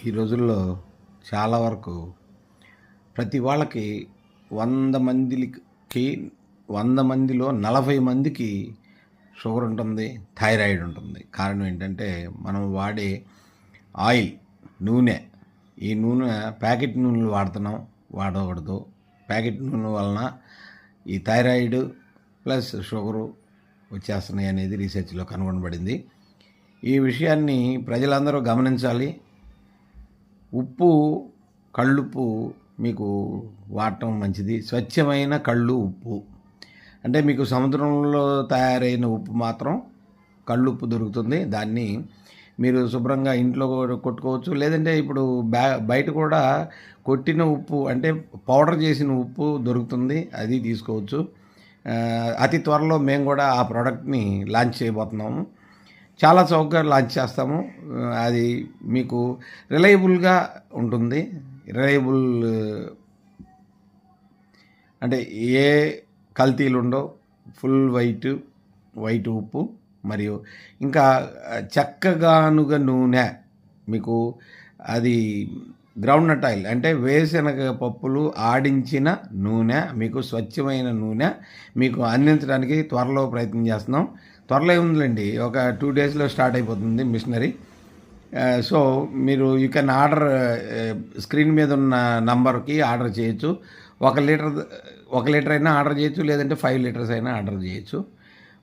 ఈ రోజుల్లో చాలా వరకు ప్రతి వాళ్ళకి 100 మందికి 100 మందిలో 40 మందికి షుగర్ ఉంటుంది, థైరాయిడ్ ఉంటుంది. కారణం ఏంటంటే మనం వాడే ఆయిల్, నూనె. ఈ నూనె ప్యాకెట్ నూనెలు వాడకూడదు. ప్యాకెట్ నూనె వలన ఈ థైరాయిడ్ ప్లస్ షుగరు వచ్చేస్తున్నాయి అనేది రీసెర్చ్లో కనుగొనబడింది. ఈ విషయాన్ని ప్రజలందరూ గమనించాలి. ఉప్పు, కళ్ళుప్పు మీకు వాడటం మంచిది. స్వచ్ఛమైన కళ్ళు ఉప్పు అంటే మీకు సముద్రంలో తయారైన ఉప్పు మాత్రం కళ్ళుప్పు దొరుకుతుంది. దాన్ని మీరు శుభ్రంగా ఇంట్లో కొట్టుకోవచ్చు. లేదంటే ఇప్పుడు బయట కూడా కొట్టిన ఉప్పు అంటే పౌడర్ చేసిన ఉప్పు దొరుకుతుంది, అది తీసుకోవచ్చు. అతి త్వరలో మేము కూడా ఆ ప్రోడక్ట్ని లాంచ్ చేయబోతున్నాము. చాలా చౌకగా లాంచ్ చేస్తాము. అది మీకు రిలయబుల్గా ఉంటుంది. రిలయబుల్ అంటే ఏ కల్తీలు ఉండవు. ఫుల్ వైట్ ఉప్పు మరియు ఇంకా చక్కగానుగ నూనె, మీకు అది గ్రౌండ్నట్ ఆయిల్ అంటే వేరుశనగ పప్పులు ఆడించిన నూనె, మీకు స్వచ్ఛమైన నూనె మీకు అందించడానికి త్వరలో ప్రయత్నం చేస్తున్నాం. త్వరలో ఏముందండి, ఒక 2 డేస్లో స్టార్ట్ అయిపోతుంది మిషనరీ. సో మీరు యూ కెన్ ఆర్డర్, స్క్రీన్ మీద ఉన్న నంబర్కి ఆర్డర్ చేయొచ్చు. 1 లీటర్ అయినా ఆర్డర్ చేయొచ్చు, లేదంటే 5 లీటర్స్ అయినా ఆర్డర్ చేయొచ్చు.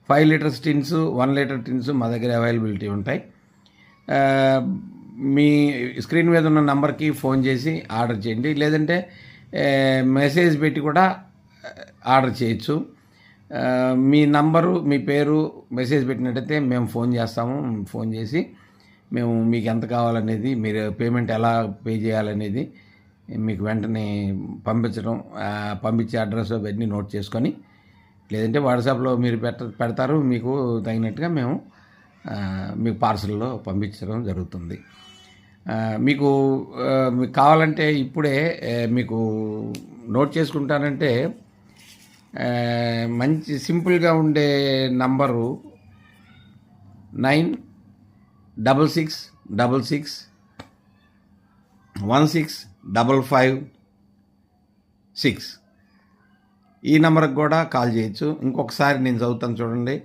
5 లీటర్స్ టిన్స్, 1 లీటర్ టిన్స్ మా దగ్గర అవైలబిలిటీ ఉంటాయి. మీ స్క్రీన్ మీద ఉన్న నంబర్కి ఫోన్ చేసి ఆర్డర్ చేయండి, లేదంటే మెసేజ్ పెట్టి కూడా ఆర్డర్ చేయొచ్చు. మీ నంబరు, మీ పేరు మెసేజ్ పెట్టినట్టయితే మేము ఫోన్ చేస్తాము. ఫోన్ చేసి మేము మీకు ఎంత కావాలనేది, మీరు పేమెంట్ ఎలా పే చేయాలనేది మీకు వెంటనే పంపించే అడ్రస్ అవన్నీ నోట్ చేసుకొని, లేదంటే వాట్సాప్లో మీరు పెడతారు. మీకు తగినట్టుగా మేము మీకు పార్సల్లో పంపించడం జరుగుతుంది. మీకు కావాలంటే ఇప్పుడే మీకు నోట్ చేసుకుంటానంటే మంచి సింపుల్గా ఉండే నంబరు 9666165556. ఈ నెంబర్కి కూడా కాల్ చేయొచ్చు. ఇంకొకసారి నేను చదువుతాను చూడండి.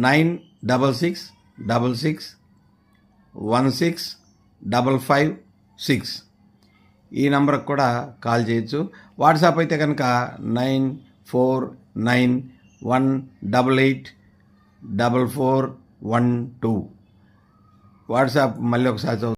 9666165556. ఈ నెంబర్కి కూడా కాల్ చేయొచ్చు. వాట్సాప్ అయితే కనుక 9491884412. వాట్సాప్ మళ్ళీ ఒకసారి చదువు.